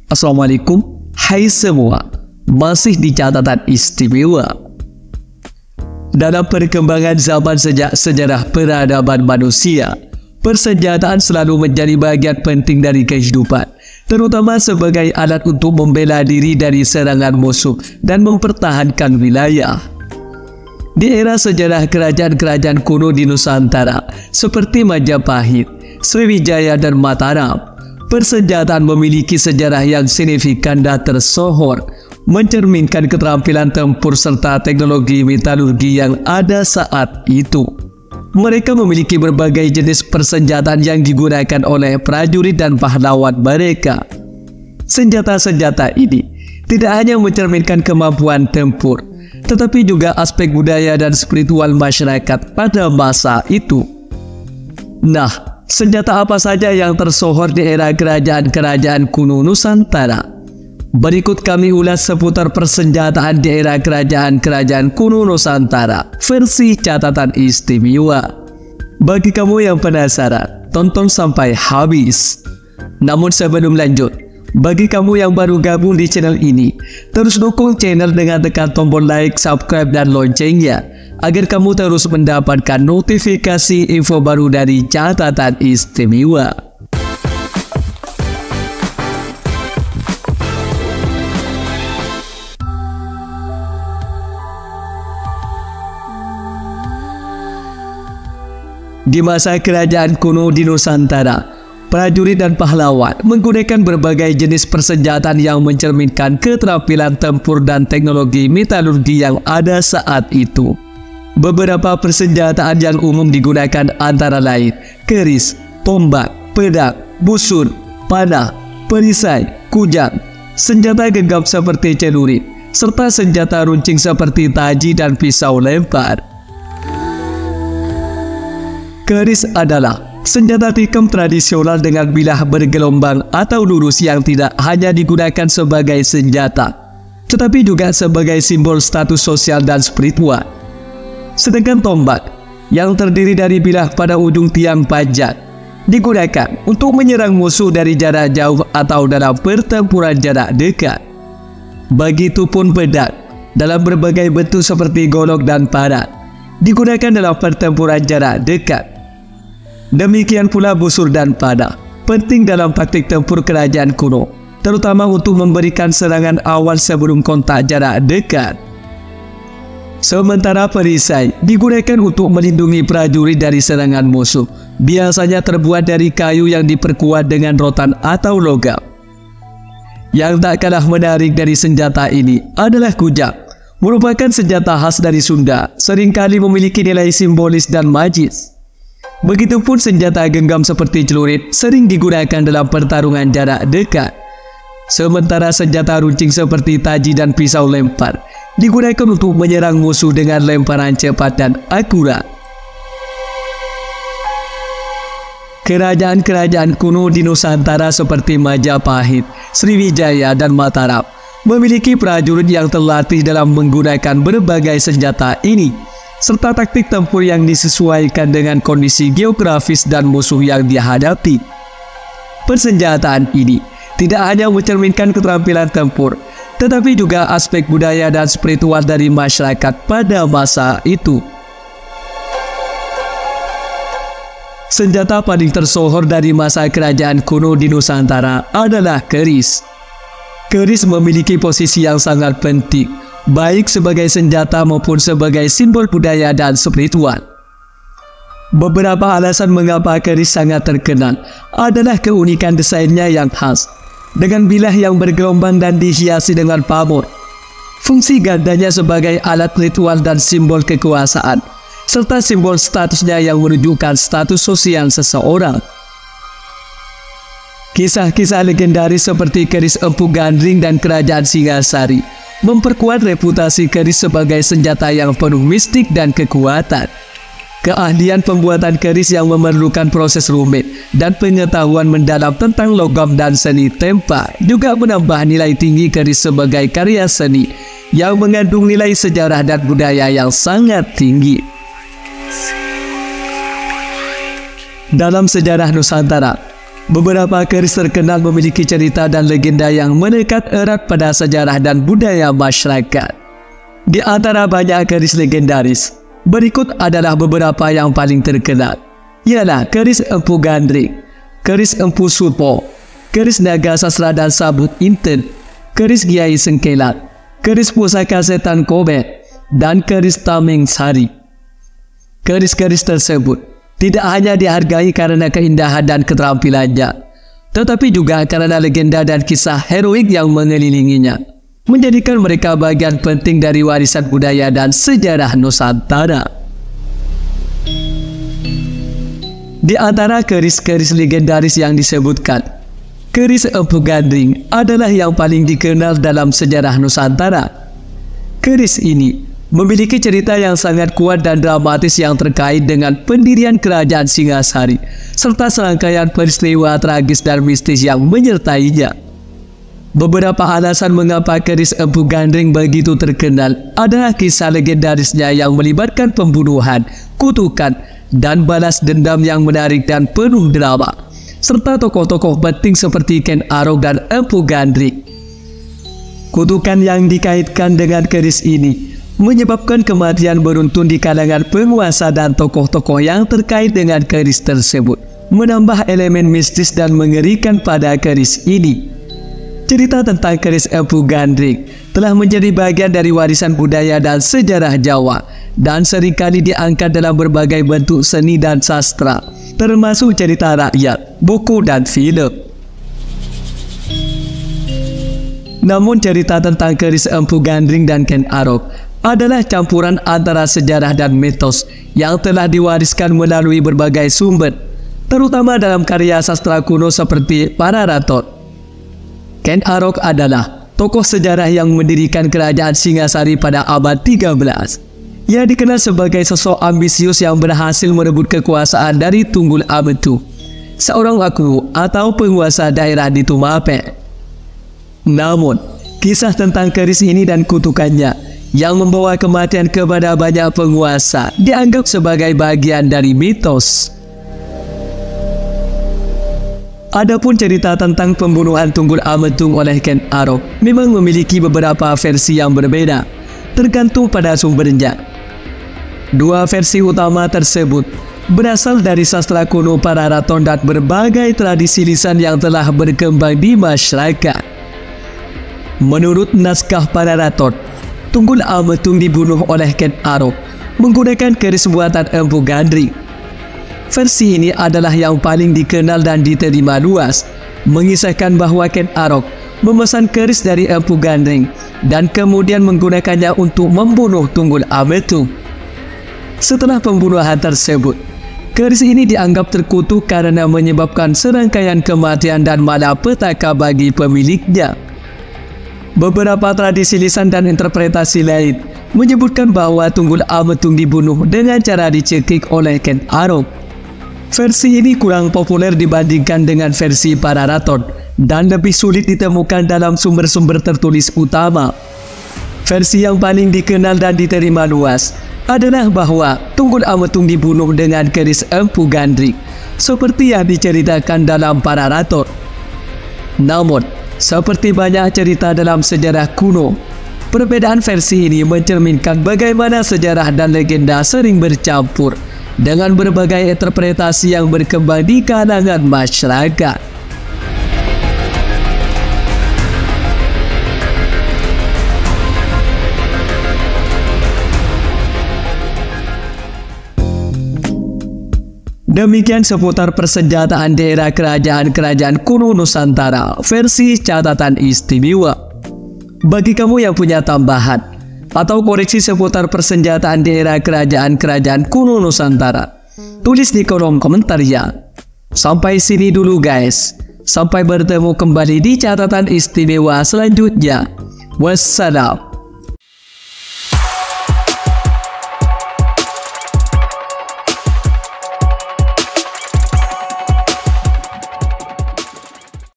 Assalamualaikum, hai semua, masih di catatan istimewa. Dalam perkembangan zaman sejak sejarah peradaban manusia, persenjataan selalu menjadi bagian penting dari kehidupan, terutama sebagai alat untuk membela diri dari serangan musuh dan mempertahankan wilayah. Di era sejarah kerajaan-kerajaan kuno di Nusantara, seperti Majapahit, Sriwijaya dan Mataram, persenjataan memiliki sejarah yang signifikan dan tersohor, mencerminkan keterampilan tempur serta teknologi metalurgi yang ada saat itu. Mereka memiliki berbagai jenis persenjataan yang digunakan oleh prajurit dan pahlawan mereka. Senjata-senjata ini tidak hanya mencerminkan kemampuan tempur, tetapi juga aspek budaya dan spiritual masyarakat pada masa itu. Nah, senjata apa saja yang tersohor di era kerajaan-kerajaan kuno Nusantara? Berikut kami ulas seputar persenjataan di era kerajaan-kerajaan kuno Nusantara versi catatan istimewa. Bagi kamu yang penasaran, tonton sampai habis. Namun sebelum lanjut, bagi kamu yang baru gabung di channel ini, terus dukung channel dengan tekan tombol like, subscribe, dan loncengnya, agar kamu terus mendapatkan notifikasi info baru dari catatan istimewa. Di masa kerajaan kuno di Nusantara, prajurit dan pahlawan menggunakan berbagai jenis persenjataan yang mencerminkan keterampilan tempur dan teknologi metalurgi yang ada saat itu. Beberapa persenjataan yang umum digunakan antara lain keris, tombak, pedang, busur, panah, perisai, kujang, senjata genggam seperti celurit, serta senjata runcing seperti taji dan pisau lempar. Keris adalah senjata tikam tradisional dengan bilah bergelombang atau lurus yang tidak hanya digunakan sebagai senjata, tetapi juga sebagai simbol status sosial dan spiritual. Sedangkan tombak, yang terdiri dari bilah pada ujung tiang panjang, digunakan untuk menyerang musuh dari jarak jauh atau dalam pertempuran jarak dekat. Begitupun pedang, dalam berbagai bentuk seperti golok dan parang, digunakan dalam pertempuran jarak dekat. Demikian pula busur dan panah, penting dalam taktik tempur kerajaan kuno, terutama untuk memberikan serangan awal sebelum kontak jarak dekat. Sementara perisai digunakan untuk melindungi prajurit dari serangan musuh, biasanya terbuat dari kayu yang diperkuat dengan rotan atau logam. Yang tak kalah menarik dari senjata ini adalah kujang, merupakan senjata khas dari Sunda, seringkali memiliki nilai simbolis dan magis. Begitupun senjata genggam seperti celurit sering digunakan dalam pertarungan jarak dekat. Sementara senjata runcing seperti taji dan pisau lempar digunakan untuk menyerang musuh dengan lemparan cepat dan akurat. Kerajaan-kerajaan kuno di Nusantara seperti Majapahit, Sriwijaya, dan Mataram memiliki prajurit yang terlatih dalam menggunakan berbagai senjata ini, serta taktik tempur yang disesuaikan dengan kondisi geografis dan musuh yang dihadapi. Persenjataan ini tidak hanya mencerminkan keterampilan tempur, tetapi juga aspek budaya dan spiritual dari masyarakat pada masa itu. Senjata paling tersohor dari masa kerajaan kuno di Nusantara adalah keris. Keris memiliki posisi yang sangat penting, baik sebagai senjata maupun sebagai simbol budaya dan spiritual. Beberapa alasan mengapa keris sangat terkenal adalah keunikan desainnya yang khas, dengan bilah yang bergelombang dan dihiasi dengan pamor. Fungsi gandanya sebagai alat ritual dan simbol kekuasaan, serta simbol statusnya yang menunjukkan status sosial seseorang. Kisah-kisah legendaris seperti keris Empu Gandring dan kerajaan Singasari memperkuat reputasi keris sebagai senjata yang penuh mistik dan kekuatan. Keahlian pembuatan keris yang memerlukan proses rumit dan pengetahuan mendalam tentang logam dan seni tempa juga menambah nilai tinggi keris sebagai karya seni yang mengandung nilai sejarah dan budaya yang sangat tinggi. Dalam sejarah Nusantara, Beberapa keris terkenal memiliki cerita dan legenda yang melekat erat pada sejarah dan budaya masyarakat. Di antara banyak keris legendaris, berikut adalah beberapa yang paling terkenal. Ialah keris Empu Gandring, keris Empu Sulpo, keris Naga Sasra dan Sabut Inten, keris Kiai Sengkelat, keris Pusaka Setan Kobet, dan keris Tameng Sari. Keris-keris tersebut tidak hanya dihargai karena keindahan dan keterampilannya, tetapi juga karena legenda dan kisah heroik yang mengelilinginya, menjadikan mereka bagian penting dari warisan budaya dan sejarah Nusantara. Di antara keris-keris legendaris yang disebutkan, keris Empu Gandring adalah yang paling dikenal dalam sejarah Nusantara. Keris ini memiliki cerita yang sangat kuat dan dramatis yang terkait dengan pendirian kerajaan Singasari, serta serangkaian peristiwa tragis dan mistis yang menyertainya. Beberapa alasan mengapa keris Empu Gandring begitu terkenal adalah kisah legendarisnya yang melibatkan pembunuhan, kutukan, dan balas dendam yang menarik dan penuh drama, serta tokoh-tokoh penting seperti Ken Arok dan Empu Gandring. Kutukan yang dikaitkan dengan keris ini menyebabkan kematian beruntun di kalangan penguasa dan tokoh-tokoh yang terkait dengan keris tersebut, menambah elemen mistis dan mengerikan pada keris ini. Cerita tentang keris Empu Gandring telah menjadi bagian dari warisan budaya dan sejarah Jawa, dan seringkali diangkat dalam berbagai bentuk seni dan sastra, termasuk cerita rakyat, buku, dan film. Namun cerita tentang keris Empu Gandring dan Ken Arok adalah campuran antara sejarah dan mitos yang telah diwariskan melalui berbagai sumber, terutama dalam karya sastra kuno seperti Pararaton. Ken Arok adalah tokoh sejarah yang mendirikan kerajaan Singasari pada abad 13. Ia dikenal sebagai sosok ambisius yang berhasil merebut kekuasaan dari Tunggul Ametu, seorang aku atau penguasa daerah di Tumape. Namun, kisah tentang keris ini dan kutukannya yang membawa kematian kepada banyak penguasa dianggap sebagai bagian dari mitos. Adapun cerita tentang pembunuhan Tunggul Ametung oleh Ken Arok memang memiliki beberapa versi yang berbeda, tergantung pada sumbernya. Dua versi utama tersebut berasal dari sastra kuno Pararaton dan berbagai tradisi lisan yang telah berkembang di masyarakat. Menurut naskah Pararaton, Tunggul Ametung dibunuh oleh Ken Arok menggunakan keris buatan Empu Gandring. Versi ini adalah yang paling dikenal dan diterima luas, mengisahkan bahwa Ken Arok memesan keris dari Empu Gandring dan kemudian menggunakannya untuk membunuh Tunggul Ametung. Setelah pembunuhan tersebut, keris ini dianggap terkutuk karena menyebabkan serangkaian kematian dan malapetaka bagi pemiliknya. Beberapa tradisi lisan dan interpretasi lain menyebutkan bahwa Tunggul Ametung dibunuh dengan cara dicekik oleh Ken Arok. Versi ini kurang populer dibandingkan dengan versi Pararaton dan lebih sulit ditemukan dalam sumber-sumber tertulis utama. Versi yang paling dikenal dan diterima luas adalah bahwa Tunggul Ametung dibunuh dengan keris Empu Gandring, seperti yang diceritakan dalam Pararaton. Namun, seperti banyak cerita dalam sejarah kuno, perbedaan versi ini mencerminkan bagaimana sejarah dan legenda sering bercampur dengan berbagai interpretasi yang berkembang di kalangan masyarakat. Demikian seputar persenjataan daerah kerajaan-kerajaan kuno Nusantara versi catatan istimewa. Bagi kamu yang punya tambahan atau koreksi seputar persenjataan daerah kerajaan-kerajaan kuno Nusantara, tulis di kolom komentar ya. Sampai sini dulu guys. Sampai bertemu kembali di catatan istimewa selanjutnya. Wassalam.